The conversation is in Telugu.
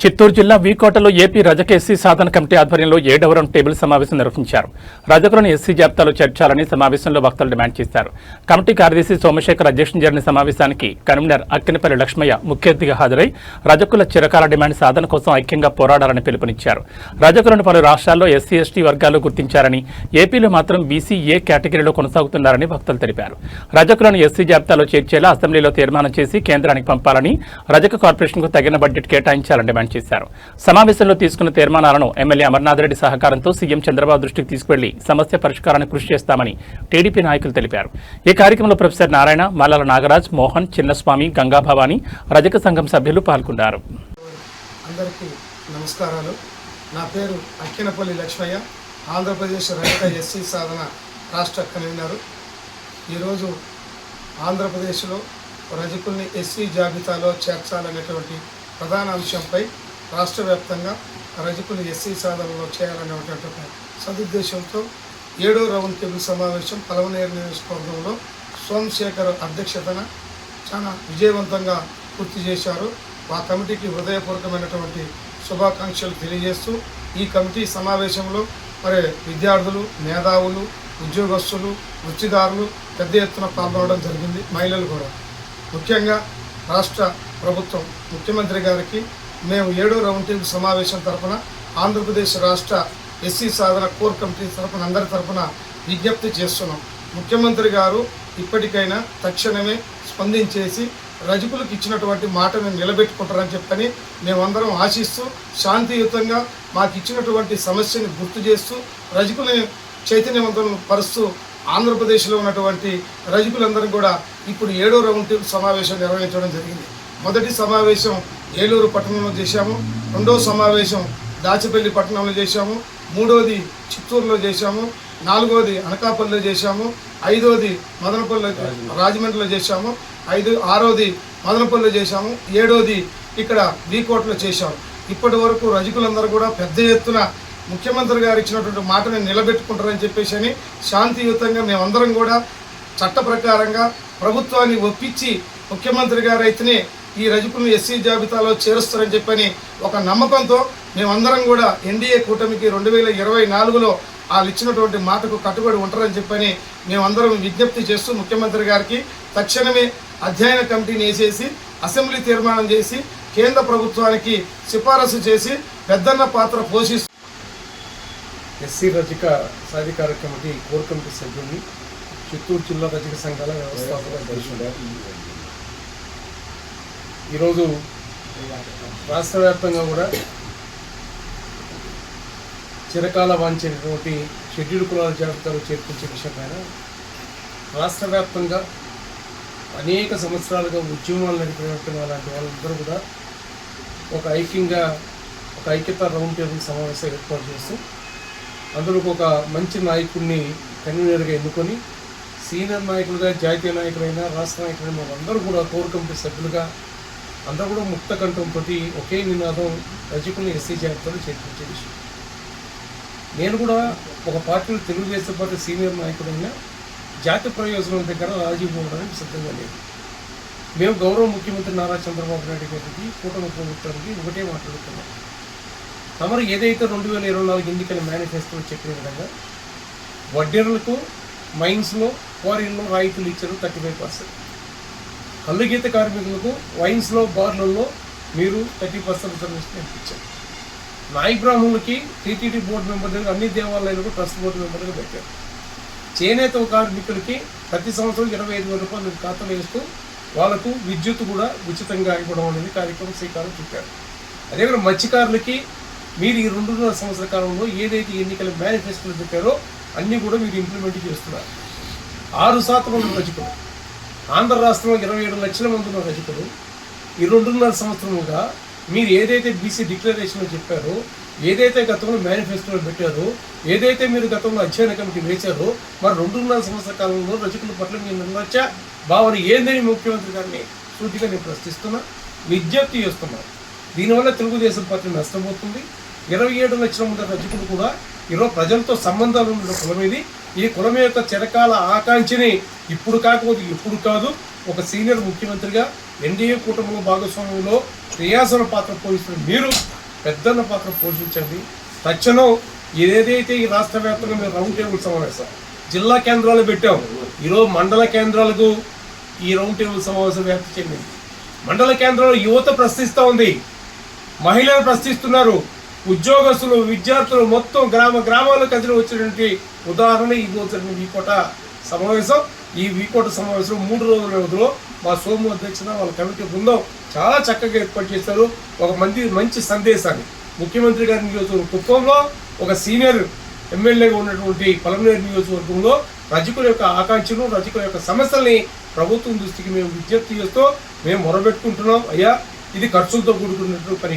చిత్తూరు జిల్లా వీకోటలో ఏపీ రజక ఎస్సీ సాధన కమిటీ ఆధ్వర్యంలో 7వ రౌండ్ టేబుల్ సమావేశం నిర్వహించారు. రజకులను ఎస్సీ జాబితాలో చేర్చాలని సమావేశంలో వక్తలు డిమాండ్ చేశారు. కమిటీ కార్యదర్శి సోమశేఖర్ అధ్యక్షత జరిగిన సమావేశానికి కన్వీనర్ అక్కినపల్లి లక్ష్మయ్య ముఖ్య అతిథిగా హాజరై రజకుల చిరకాల డిమాండ్ సాధన కోసం ఐక్యంగా పోరాడాలని పిలుపునిచ్చారు. రజకులను పలు రాష్ట్రాల్లో ఎస్సీ ఎస్టీ వర్గాలు గుర్తించారని, ఏపీలో మాత్రం బీసీ ఏ కేటగిరీలో కొనసాగుతున్నారని వక్తలు తెలిపారు. రజకులను ఎస్సీ జాబితాలో చేర్చేలా అసెంబ్లీలో తీర్మానం చేసి కేంద్రానికి పంపాలని, రజక కార్పొరేషన్కు తగిన బడ్జెట్ కేటాయించాలని డిమాండ్ చేశారు. సమావేశంలో తీసుకున్న తీర్మానాలను ఎమ్మెల్యే అమర్నాథ్ రెడ్డి సహకారంతో సీఎం చంద్రబాబు దృష్టికి తీసుకువెళ్లి సమస్య పరిష్కారానికి కృషి చేస్తామని టీడీపీ నాయకులు తెలిపారు. ఈ కార్యక్రమంలో ప్రొఫెసర్ నారాయణ, మల్లాల నాగరాజ్, మోహన్, చిన్నస్వామి, గంగాభవాని, రజక సంఘం సభ్యులు పాల్గొన్నారు. అందరికీ నమస్కారాలు. నా పేరు అక్కినపల్లి లక్ష్మయ్య, ఆంధ్రప్రదేశ్ రజక ఎస్సీ సాధన రాష్ట్ర కన్వీనర్. ఈరోజు ఆంధ్రప్రదేశ్లో రజకుల్ని ఎస్సీ జాబితాలో చేర్చాలనేటువంటి ప్రధాన అంశంపై రాష్ట్ర వ్యాప్తంగా రజకులు ఎస్సీ సాధనలో చేయాలనేటువంటి సదుద్దేశంతో 7వ రౌండ్ టేబుల్ సమావేశం పలమనేరు నియోజకవర్గంలో సోమశేఖర్ అధ్యక్షతన చాలా విజయవంతంగా పూర్తి చేశారు. ఆ కమిటీకి హృదయపూర్వకమైనటువంటి శుభాకాంక్షలు తెలియజేస్తూ ఈ కమిటీ సమావేశంలో మరి విద్యార్థులు, మేధావులు, ఉద్యోగస్తులు, వృత్తిదారులు పెద్ద ఎత్తున పాల్గొనడం జరిగింది. మహిళలు కూడా. ముఖ్యంగా రాష్ట్ర ప్రభుత్వం ముఖ్యమంత్రి గారికి మేము 7వ రౌండ్ టేబుల్ సమావేశం తరఫున ఆంధ్రప్రదేశ్ రాష్ట్ర ఎస్సీ సాధన కోర్ కమిటీ తరఫున అందరి తరఫున విజ్ఞప్తి చేస్తున్నాం. ముఖ్యమంత్రి గారు ఇప్పటికైనా తక్షణమే స్పందించేసి రజకులకు ఇచ్చినటువంటి మాటను నిలబెట్టుకుంటారని చెప్పని మేమందరం ఆశిస్తూ శాంతియుతంగా మాకు ఇచ్చినటువంటి సమస్యని గుర్తు చేస్తూ రజకులని చైతన్యవంతం పరుస్తూ ఆంధ్రప్రదేశ్లో ఉన్నటువంటి రజకులందరూ కూడా ఇప్పుడు 7వ రౌండ్ టేబుల్ సమావేశం నిర్వహించడం జరిగింది. మొదటి సమావేశం ఏలూరు పట్టణంలో చేశాము, రెండవ సమావేశం దాచిపల్లి పట్టణంలో చేశాము, మూడవది చిత్తూరులో చేశాము, నాలుగవది అనకాపల్లిలో చేశాము, ఐదవది మదనపల్లి రాజమండ్రిలో చేశాము, ఆరవది మదనపల్లిలో చేశాము, 7వది ఇక్కడ వీకోటలో చేశాము. ఇప్పటి వరకు రజకులందరూ కూడా పెద్ద ఎత్తున ముఖ్యమంత్రి గారు ఇచ్చినటువంటి మాటని నిలబెట్టుకుంటారని చెప్పేసి అని శాంతియుతంగా మేమందరం కూడా చట్ట ప్రకారంగా ప్రభుత్వాన్ని ఒప్పించి ముఖ్యమంత్రి గారు అయితేనే ఈ రజకులను ఎస్సీ జాబితాలో చేరుస్తారని చెప్పని ఒక నమ్మకంతో మేమందరం కూడా ఎన్డీఏ కూటమికి 2024లో వాళ్ళు ఇచ్చినటువంటి మాటకు కట్టుబడి ఉంటారని చెప్పని మేమందరం విజ్ఞప్తి చేస్తూ ముఖ్యమంత్రి గారికి తక్షణమే అధ్యయన కమిటీని వేసేసి అసెంబ్లీ తీర్మానం చేసి కేంద్ర ప్రభుత్వానికి సిఫారసు చేసి పెద్దన్న పాత్ర పోషిస్తూ ఎస్సీ రజక సాధికార కమిటీ కోర్ కమిటీ సభ్యుల్ని చిత్తూరు జిల్లా రజక సంఘాల వ్యవస్థాపక అధ్యక్షుడు. ఈరోజు రాష్ట్ర వ్యాప్తంగా కూడా చిరకాల వాంఛినటువంటి షెడ్యూల్ కులాల జాబితాలో చేర్పించే విషయం పైన రాష్ట్ర వ్యాప్తంగా అనేక సంవత్సరాలుగా ఉద్యమాలు నడిపినటువంటి అలాంటి వాళ్ళందరూ కూడా ఒక ఐక్యత రౌండ్ టేబుల్ సమావేశం ఏర్పాటు చేస్తూ అందులో ఒక మంచి నాయకుడిని కన్వీనర్గా ఎన్నుకొని సీనియర్ నాయకులుగా, జాతీయ నాయకులైన, రాష్ట్ర నాయకులైన అందరూ కూడా కోర్ కమిటీ సభ్యులుగా అందరూ కూడా ముక్త కంఠంతో ఒకే నినాదం రజకుల్ని ఎస్సీ జాబితాలో చేర్పించే విషయం. నేను కూడా ఒక పార్టీలో తెలుగుదేశం పార్టీ సీనియర్ నాయకుడైన జాతీయ ప్రయోజనం దగ్గర రాజీ పోవడానికి సిద్ధంగా లేదు. మేము గౌరవ ముఖ్యమంత్రి నారా చంద్రబాబు నాయుడు గారికి, కూటమి ప్రభుత్వానికి ఒకటే మాట్లాడుతున్నాం. తమరు ఏదైతే 2024 ఎన్నికల మేనిఫెస్టోలో చెప్పిన విధంగా వడ్డీరులకు, మైన్స్లో, క్వారీల్లో రాయితీలు ఇచ్చారు 35%. కళ్ళు గీత కార్మికులకు వైన్స్లో, బార్లలో మీరు 30% రిజర్వేషన్ ఇచ్చారు. నాయి బ్రాహ్మణులకి టీటీడీ బోర్డు మెంబర్లుగా, అన్ని దేవాలయాలకు ట్రస్ట్ బోర్డు మెంబర్లుగా పెట్టారు. చేనేత కార్మికులకి ప్రతి సంవత్సరం 25,000 రూపాయలు మీరు ఖాతాలో వేస్తూ వాళ్ళకు విద్యుత్ కూడా ఉచితంగా ఇవ్వడం అనేది కార్యక్రమం శ్రీకారం చుట్టారు. అదేవిధంగా మత్స్యకారులకి మీరు ఈ 2.5 సంవత్సరాల కాలంలో ఏదైతే ఎన్నికల మేనిఫెస్టోలు పెట్టారో అన్నీ కూడా మీరు ఇంప్లిమెంట్ చేస్తున్నారు. 6% ఉన్న రజకులు, ఆంధ్ర రాష్ట్రంలో 27 లక్షల మంది ఉన్న రజకులు ఈ 2.5 సంవత్సరముగా మీరు ఏదైతే బీసీ డిక్లరేషన్లో చెప్పారో, ఏదైతే గతంలో మేనిఫెస్టోలో పెట్టారో, ఏదైతే మీరు గతంలో అధ్యయన కమిటీ వేశారో, మరి 2.5 సంవత్సరాల కాలంలో రజకుల పట్ల మీ నిర్లక్ష్య భావన ఏందని ముఖ్యమంత్రి గారిని సూటిగా నేను ప్రశ్నిస్తున్నా, విజ్ఞప్తి చేస్తున్నాను. దీనివల్ల తెలుగుదేశం పార్టీ నష్టపోతుంది. 27 లక్షల మంది రజకులు కూడా ఈరోజు ప్రజలతో సంబంధాలు ఉన్న కులం ఇది. ఈ కులం యొక్క చిరకాల ఆకాంక్షని ఇప్పుడు కాకపోతే ఎప్పుడు కాదు ఒక సీనియర్ ముఖ్యమంత్రిగా ఎన్డీఏ కూటమిలో భాగస్వామ్యంలో క్రియాశీల పాత్ర పోషిస్తున్న మీరు పెద్దన్న పాత్ర పోషించండి. తక్షణం ఏదైతే ఈ రాష్ట్ర వ్యాప్తంగా మేము రౌండ్ టేబుల్ సమావేశం జిల్లా కేంద్రాలు పెట్టాం, ఈరోజు మండల కేంద్రాలకు ఈ రౌండ్ టేబుల్ సమావేశం వ్యాప్తి చెందింది. మండల కేంద్రంలో యువత ప్రశ్నిస్తూ ఉంది, మహిళలు ప్రశ్నిస్తున్నారు, ఉద్యోగస్తులు, విద్యార్థులు మొత్తం గ్రామాలకు కదిలి వచ్చినటువంటి ఉదాహరణ ఈ రోజు వీకోట సమావేశం. ఈ వీకోట సమావేశం 3 రోజుల వ్యవధిలో మా సోము అధ్యక్షత వాళ్ళ కమిటీ బృందం చాలా చక్కగా ఏర్పాటు చేశారు. ఒక మంచి సందేశాన్ని ముఖ్యమంత్రి గారి నియోజకవర్గం కుప్పంలో ఒక సీనియర్ ఎమ్మెల్యేగా ఉన్నటువంటి పలమనేరు నియోజకవర్గంలో రజకుల యొక్క ఆకాంక్షలు, రజకుల యొక్క సమస్యల్ని ప్రభుత్వం దృష్టికి మేము విజ్ఞప్తి చేస్తూ మేము మొరబెట్టుకుంటున్నాం. అయ్యా, ఇది ఖర్చులతో కూడుకున్నటువంటి పని